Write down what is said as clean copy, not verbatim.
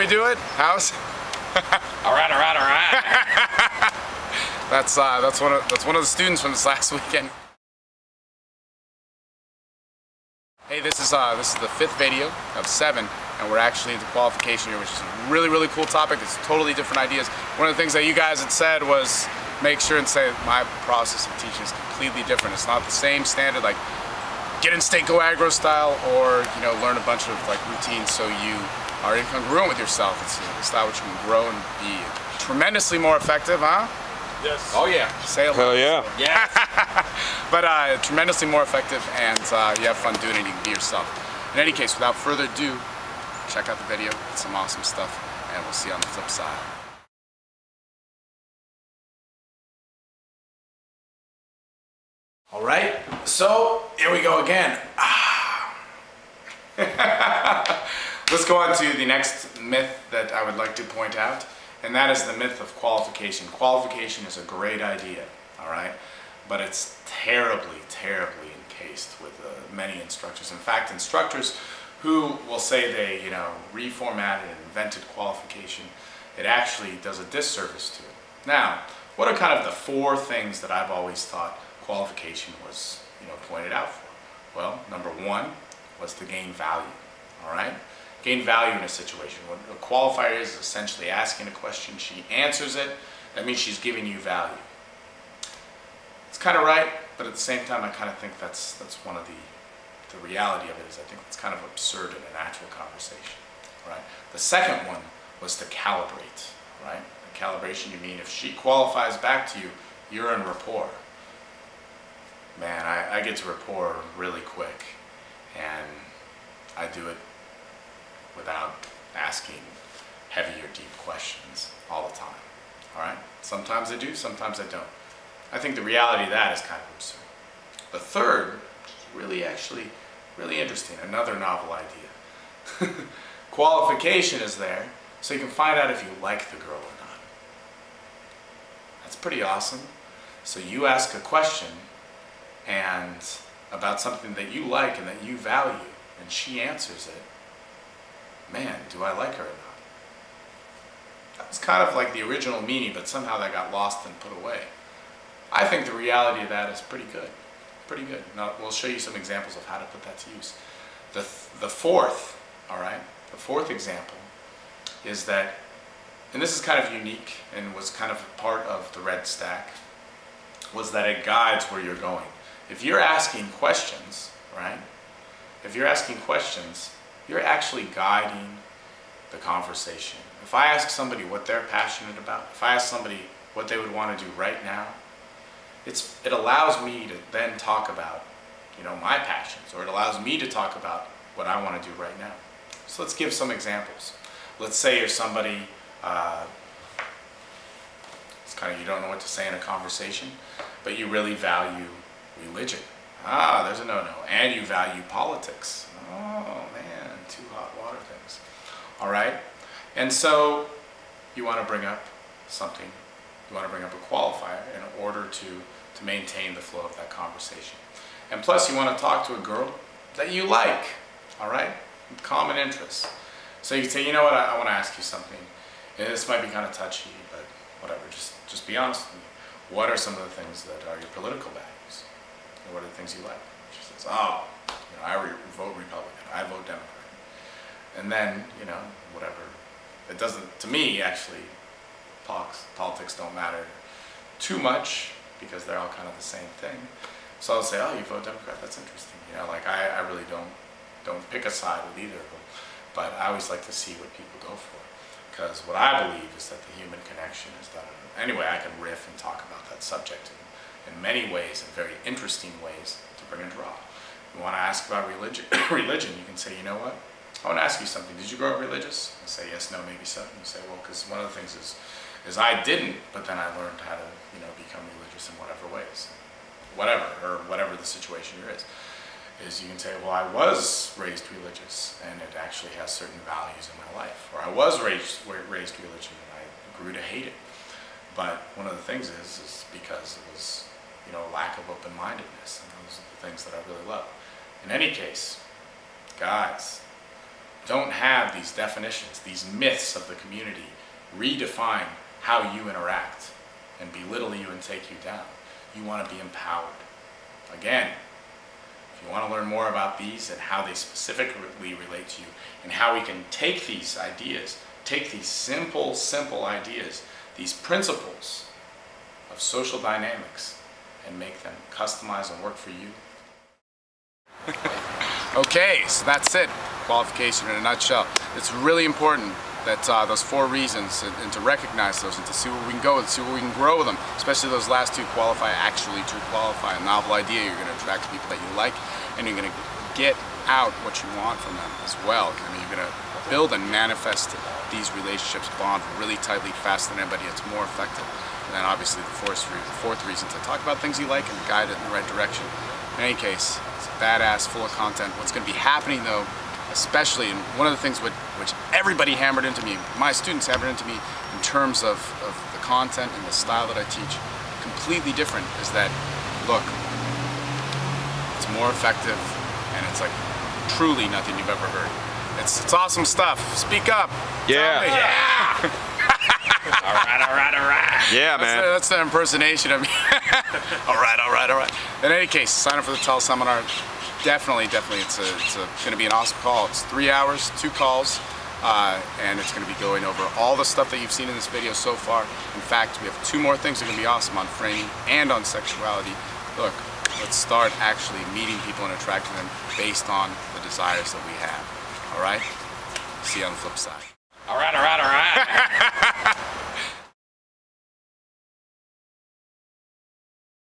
we do it? House? All right. That's one of the students from this last weekend. Hey, this is the 5th video of 7, and we're actually into qualification here, which is a really cool topic. It's totally different ideas. One of the things that you guys had said was make sure and say my process of teaching is completely different. It's not the same standard like get in state, go aggro style, or learn a bunch of routines so you are incongruent with yourself. It's a style which you can grow and be tremendously more effective, huh? Yes. Oh yeah. Say it. Hell yeah. Yes. But tremendously more effective, and you have fun doing it, and you can be yourself. In any case, without further ado, check out the video, it's some awesome stuff, and we'll see you on the flip side. All right, so here we go again. Let's go on to the next myth that I would like to point out, and that is the myth of qualification. Qualification is a great idea, all right? But it's terribly encased with many instructors. In fact, instructors who will say they, reformatted and invented qualification, it actually does a disservice to it. Now, what are kind of the 4 things that I've always thought qualification was, pointed out for? Well, number 1 was to gain value, all right? Gain value in a situation. What a qualifier is essentially asking a question, she answers it, that means she's giving you value. It's kind of right, but at the same time I kind of think that's one of the reality of it is I think it's kind of absurd in a natural conversation, right? The second one was to calibrate, right? The calibration, you mean if she qualifies back to you, you're in rapport. Man, I get to rapport really quick, and I do it without asking heavy or deep questions all the time, all right? Sometimes I do, sometimes I don't. I think the reality of that is kind of absurd. The third, which is really interesting, another novel idea. Qualification is there so you can find out if you like the girl or not. That's pretty awesome. So you ask a question and about something that you like and that you value, and she answers it. Man, do I like her or not? That was kind of like the original meaning, but somehow that got lost and put away. I think the reality of that is pretty good. Pretty good. Now, we'll show you some examples of how to put that to use. The fourth, all right, the fourth example is that, and this is kind of unique and was kind of part of the red stack, was that it guides where you're going. If you're asking questions, right, if you're asking questions, you're actually guiding the conversation. If I ask somebody what they're passionate about, if I ask somebody what they would want to do right now, it allows me to then talk about, my passions, or it allows me to talk about what I want to do right now. So let's give some examples. Let's say you're somebody, it's kind of, you don't know what to say in a conversation, but you really value religion. There's a no-no. And you value politics. Oh man, 2 hot water things. All right? And so you want to bring up something. You want to bring up a qualifier in order to maintain the flow of that conversation. And plus you want to talk to a girl that you like, all right? Common interests. So you can say, you know what, I want to ask you something. And this might be kind of touchy, but whatever, just be honest with me. What are some of the things that are your political values? And what are the things you like? She says, I vote Republican, I vote Democrat. And then, whatever. It doesn't, to me, actually, politics don't matter too much because they're all kind of the same thing. So I'll say, you vote Democrat, that's interesting. I really don't pick a side with either of them, but I always like to see what people go for, because what I believe is that the human connection is done. Anyway, I can riff and talk about that subject in many ways, in very interesting ways, to bring a draw. You want to ask about religion, you can say, you know what, I want to ask you something. Did you grow up religious? I say, yes, no, maybe so. And you say, well, because one of the things is I didn't, but then I learned how to, become religious in whatever ways. Whatever the situation is you can say, well, I was raised religious, and it actually has certain values in my life. Or I was raised religion, and I grew to hate it. But one of the things is because it was, a lack of open-mindedness, and those are the things that I really love. In any case, guys, Don't have these definitions, these myths of the community redefine how you interact and belittle you and take you down. You want to be empowered. Again, if you want to learn more about these and how they specifically relate to you and how we can take these ideas, take these simple ideas, these principles of social dynamics and make them customize and work for you. Okay, so that's it. Qualification in a nutshell. It's really important that those 4 reasons and to recognize those and to see where we can go and see where we can grow them, especially those last 2, qualify, actually to qualify. A novel idea, you're going to attract people that you like and you're going to get out what you want from them as well. I mean, you're going to build and manifest these relationships, bond really tightly, faster than anybody. It's more effective. And then obviously the 4th reason to talk about things you like and guide it in the right direction. In any case, it's badass, full of content. What's going to be happening though, especially, and one of the things which everybody hammered into me, my students hammered into me in terms of the content and the style that I teach, completely different, is that, look, it's more effective and it's like truly nothing you've ever heard. It's awesome stuff. Speak up. Yeah. Yeah. All right. Yeah, man. That's the impersonation of me. All right. In any case, sign up for the Teleseminar. Definitely, it's going to be an awesome call. It's 3 hours, 2 calls, and it's going to be going over all the stuff that you've seen in this video so far. In fact, we have 2 more things that are going to be awesome on framing and on sexuality. Look, let's start actually meeting people and attracting them based on the desires that we have. All right? See you on the flip side. All right.